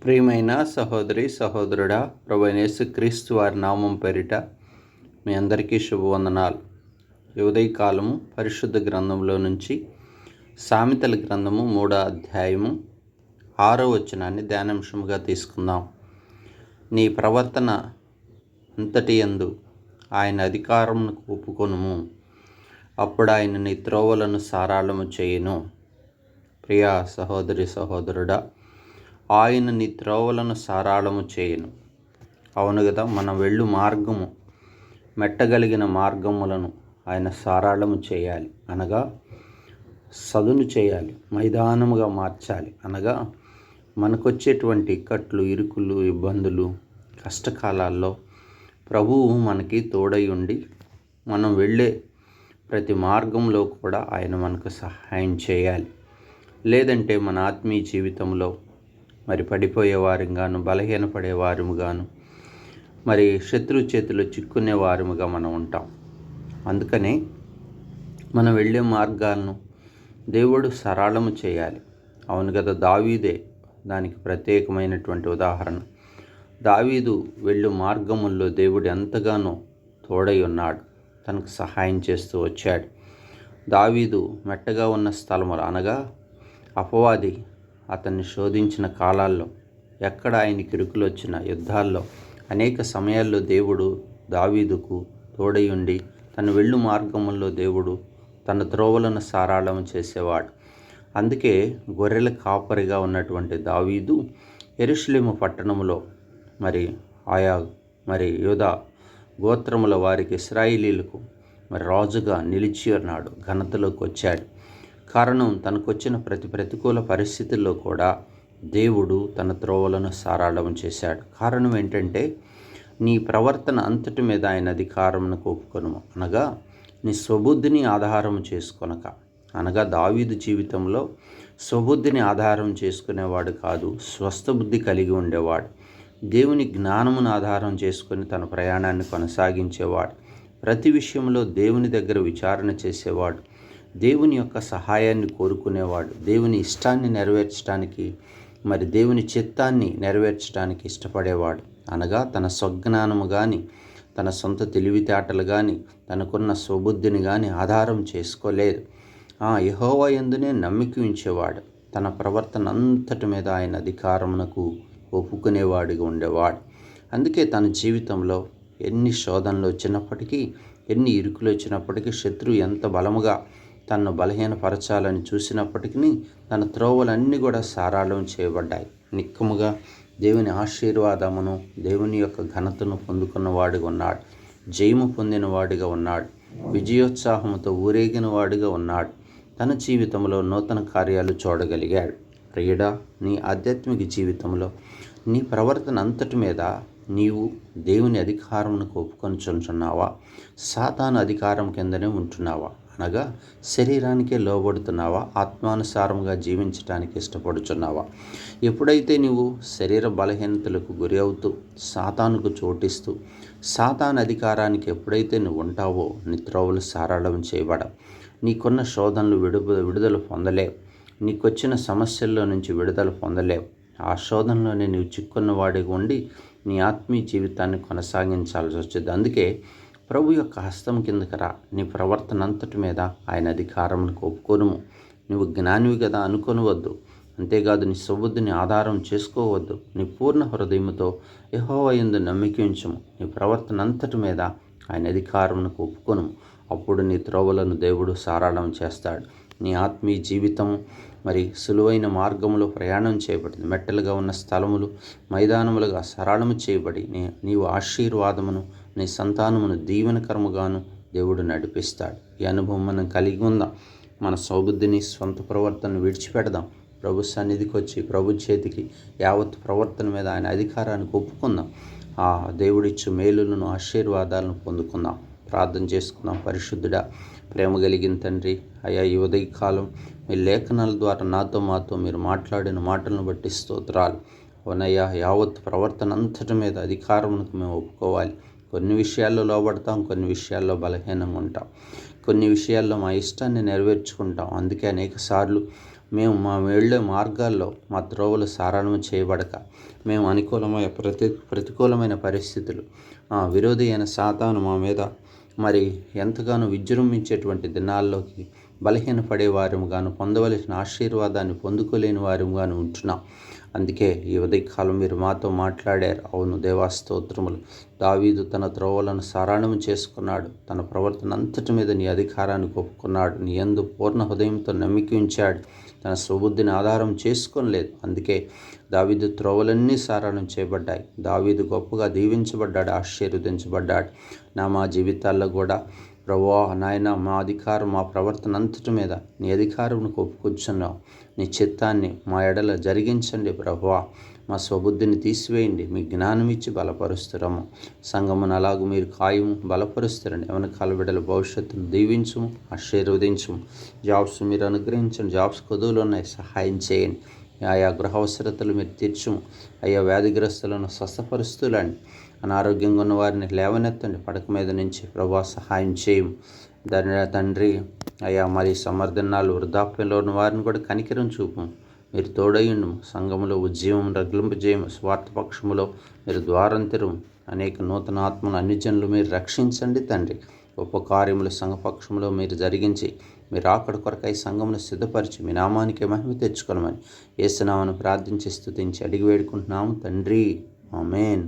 ప్రియమైన సహోదరి సహోదరుడా, ప్రభువైన యేసుక్రీస్తు వారి నామం పేరిట మీ అందరికీ శుభవందనాలు. ఈ ఉదయకాలము పరిశుద్ధ గ్రంథంలో నుంచి సామెతల గ్రంథము 3వ అధ్యాయము 6వ వచనాన్ని ధ్యానాంశముగా తీసుకుందాం. నీ ప్రవర్తన అంతటి యందు ఆయన అధికారమునకు ఒప్పుకొనుము, అప్పుడు ఆయన నీ త్రోవలను సారాళము చేయును. ప్రియా సహోదరి సహోదరుడా, ఆయన నీ త్రోవలను సారాళము చేయును. అవును కదా, మనం వెళ్ళు మార్గము మెట్టగలిగిన మార్గములను ఆయన సారాళము చేయాలి, అనగా సదును చేయాలి, మైదానముగా మార్చాలి. అనగా మనకొచ్చేటువంటి ఇక్కట్లు, ఇరుకులు, ఇబ్బందులు, కష్టకాలాల్లో ప్రభువు మనకి తోడై ఉండి మనం వెళ్ళే ప్రతి మార్గంలో కూడా ఆయన మనకు సహాయం చేయాలి. లేదంటే మన ఆత్మీయ జీవితంలో మరి పడిపోయేవారుగాను, బలహీనపడేవారుగాను, మరి శత్రు చేతిలో చిక్కునే వారముగా మనం ఉంటాం. అందుకనే మనం వెళ్ళే మార్గాలను దేవుడు సరళము చేయాలి. అవును కదా, దావీదే దానికి ప్రత్యేకమైనటువంటి ఉదాహరణ. దావీదు వెళ్ళు మార్గముల్లో దేవుడు ఎంతగానో తోడై ఉన్నాడు, తనకు సహాయం చేస్తూ వచ్చాడు. దావీదు మెట్టగా ఉన్న స్థలములు, అనగా అపవాది అతన్ని శోధించిన కాలాల్లో, ఎక్కడ ఆయనకి ఇరుకులు వచ్చిన యుద్ధాల్లో అనేక సమయాల్లో దేవుడు దావీదుకు తోడై ఉండి తన వెళ్ళు మార్గముల్లో దేవుడు తన త్రోవలను సారాళము చేసేవాడు. అందుకే గొర్రెల కాపరిగా ఉన్నటువంటి దావీదు యెరూషలేము పట్టణంలో మరి యూదా గోత్రముల వారికి, ఇశ్రాయేలీలకు మరి రాజుగా నిలిచి ఉన్నాడు, ఘనతలోకి వచ్చాడు. కారణం, తనకొచ్చిన ప్రతి ప్రతికూల పరిస్థితుల్లో కూడా దేవుడు తన త్రోవలను సారాళం చేశాడు. కారణం ఏంటంటే, నీ ప్రవర్తన అంతటి మీద ఆయన అధికారమునకు ఒప్పుకొనుము, అనగా నీ స్వబుద్ధిని ఆధారం చేసుకొనక. అనగా దావీదు జీవితంలో స్వబుద్ధిని ఆధారం చేసుకునేవాడు కాదు, స్వస్థ బుద్ధి కలిగి ఉండేవాడు. దేవుని జ్ఞానమును ఆధారం చేసుకొని తన ప్రయాణాన్ని కొనసాగించేవాడు. ప్రతి విషయంలో దేవుని దగ్గర విచారణ చేసేవాడు, దేవుని యొక్క సహాయాన్ని కోరుకునేవాడు, దేవుని ఇష్టాన్ని నెరవేర్చడానికి, మరి దేవుని చిత్తాన్ని నెరవేర్చడానికి ఇష్టపడేవాడు. అనగా తన స్వజ్ఞానము కానీ, తన సొంత తెలివితేటలు కానీ, తనకున్న స్వబుద్ధిని కానీ ఆధారం చేసుకోలేదు. యెహోవా యందునే నమ్మిక ఉంచేవాడు. తన ప్రవర్తన అంతటి మీద ఆయన అధికారమునకు ఒప్పుకునేవాడిగా ఉండేవాడు. అందుకే తన జీవితంలో ఎన్ని శోధనలు వచ్చినప్పటికీ, ఎన్ని ఇరుకులు వచ్చినప్పటికీ, శత్రువు ఎంత బలముగా తనను బలహీనపరచాలని చూసినప్పటికీ తన త్రోవలన్నీ కూడా సారాళం చేయబడ్డాయి. నిక్కముగా దేవుని ఆశీర్వాదమును, దేవుని యొక్క ఘనతను పొందుకున్నవాడిగా ఉన్నాడు, జయము పొందినవాడిగా ఉన్నాడు, విజయోత్సాహంతో ఊరేగిన వాడిగా ఉన్నాడు. తన జీవితంలో నూతన కార్యాలు చూడగలిగాడు. ప్రియుడా, నీ ఆధ్యాత్మిక జీవితంలో నీ ప్రవర్తన అంతటి మీద నీవు దేవుని అధికారమునకు ఒప్పుకొనిచున్నావా, సాతాను అధికారం కిందనే ఉంటున్నావా? అనగా శరీరానికే లోబడుతున్నావా, ఆత్మానుసారంగా జీవించడానికి ఇష్టపడుచున్నావా? ఎప్పుడైతే నీవు శరీర బలహీనతలకు గురి అవుతూ, సాతానుకు చోటిస్తూ, సాతాను అధికారానికి ఎప్పుడైతే నువ్వు ఉంటావో, నీ త్రోవలు సారాళం చేయబడవు. నీకున్న శోధనలు విడుదల పొందలేవు. నీకొచ్చిన సమస్యల్లో నుంచి విడుదల పొందలేవు. ఆ శోధనలోనే నీవు చిక్కున్న వాడిగా ఉండి నీ ఆత్మీయ జీవితాన్ని కొనసాగించాల్సి వచ్చింది. అందుకే ప్రభు యొక్క హస్తం కిందకి రా. నీ ప్రవర్తన అంతటి మీద ఆయన అధికారమునకు ఒప్పుకొనుము. నువ్వు జ్ఞానివి కదా అనుకొనవద్దు. అంతేకాదు, నీ స్వబుద్ధిని ఆధారం చేసుకోవద్దు. నీ పూర్ణ హృదయముతో యెహోవా యందు నమ్మిక ఉంచుము. నీ ప్రవర్తన అంతటి మీద ఆయన అధికారమునకు ఒప్పుకొనుము. అప్పుడు నీ త్రోవలను దేవుడు సారాళం చేస్తాడు. నీ ఆత్మీయ జీవితం మరి సులువైన మార్గములో ప్రయాణం చేయబడింది. మెట్టలుగా ఉన్న స్థలములు మైదానములుగా సరళము చేయబడి నీవు ఆశీర్వాదమును, నీ సంతానమును దీవెనకరముగాను దేవుడు నడిపిస్తాడు. ఈ అనుభవం మనం కలిగి ఉందాం. మన సౌబుద్ధిని, స్వంత ప్రవర్తనను విడిచిపెడదాం. ప్రభు సన్నిధికి వచ్చి ప్రభు చేతికి యావత్ ప్రవర్తన మీద ఆయన అధికారానికి ఒప్పుకుందాం. ఆ దేవుడిచ్చు మేలులను, ఆశీర్వాదాలను పొందుకుందాం. ప్రార్థన చేసుకుందాం. పరిశుద్ధుడా, ప్రేమ కలిగిన తండ్రి, అయ్యా, ఈ ఉదయకాలం మీ లేఖనాల ద్వారా నాతో మాతో మీరు మాట్లాడిన మాటలను బట్టి స్తోత్రాలు. అవునయ్యా, యావత్ ప్రవర్తన అంతటి మీద అధికారమునకు మేము ఒప్పుకోవాలి. కొన్ని విషయాల్లో లోబడతాం, కొన్ని విషయాల్లో బలహీనంగా ఉంటాం, కొన్ని విషయాల్లో మా ఇష్టాన్ని నెరవేర్చుకుంటాం. అందుకే అనేక సార్లు మేము మా వెళ్ళే మార్గాల్లో మా త్రోవలు సారణం చేయబడక, మేము ప్రతికూలమైన పరిస్థితులు, విరోధి అయిన సాతాను మా మీద మరి ఎంతగానో విజృంభించేటువంటి దినాల్లోకి బలహీనపడే వారముగాను, పొందవలసిన ఆశీర్వాదాన్ని పొందుకోలేని వారముగాను ఉంటున్నాం. అందుకే ఈ ఉదయకాలం మీరు మాతో మాట్లాడారు. అవును దేవా, స్తోత్రములు. దావీదు తన త్రోవలను సారాణం చేసుకున్నాడు. తన ప్రవర్తన అంతటి మీద నీ అధికారాన్ని ఒప్పుకున్నాడు. నీ యందు పూర్ణ హృదయంతో నమ్మిక ఉంచాడు. తన స్వబుద్ధిని ఆధారం చేసుకోలేదు. అందుకే దావీదు త్రోవలన్నీ సారాణం చేయబడ్డాయి. దావీదు గొప్పగా దీవించబడ్డాడు, ఆశీర్వదించబడ్డాడు. మా జీవితాల్లో కూడా ప్రభువా నాయన, మా అధికారం, మా ప్రవర్తన అంతటి మీద నీ అధికారంను ఒప్పుకొచ్చున్నాం. నీ చిత్తాన్ని మా ఎడల జరిగించండి ప్రభువా. మా స్వబుద్ధిని తీసివేయండి, మీ జ్ఞానం ఇచ్చి బలపరుస్తురము. సంఘమును అలాగూ మీరు ఖాయము బలపరుస్తారండి. ఎవరి కాలబిడ్డల భవిష్యత్తును దీవించుము, ఆశీర్వదించుము. జాబ్స్ మీరు అనుగ్రహించండి. జాబ్స్ కొదువులు ఉన్నాయి, సహాయం చేయండి. ఆయా గృహ అవసరతలు మీరు తీర్చుము. అయ్యా వ్యాధిగ్రస్తులను స్వస్థపరుస్తులండి. అనారోగ్యంగా ఉన్న వారిని లేవనెత్తండి. పడక మీద నుంచి ప్రభువా సహాయం చేయము తండ్రి. అయ్యా మరి సమర్థనాలు వృద్ధాప్యంలో ఉన్న వారిని కూడా కనికరం చూపు. మీరు తోడయ్యుండు. సంఘములో ఉద్యమం రగిలింపజేయము. స్వార్థపక్షములో మీరు ద్వారం తెరుము. అనేక నూతన ఆత్మలు అన్ని జనులు మీరు రక్షించండి తండ్రి. గొప్ప కార్యములు సంఘపక్షంలో మీరు జరిగించి, మీరు అక్కడ కొరకై సంఘమును సిద్ధపరిచి మీ నామానికి మహిమ తెచ్చుకోనమని యేసునామమున ప్రార్థించి స్తుతించి అడిగి వేడుకుంటున్నాము తండ్రి. ఆమేన్.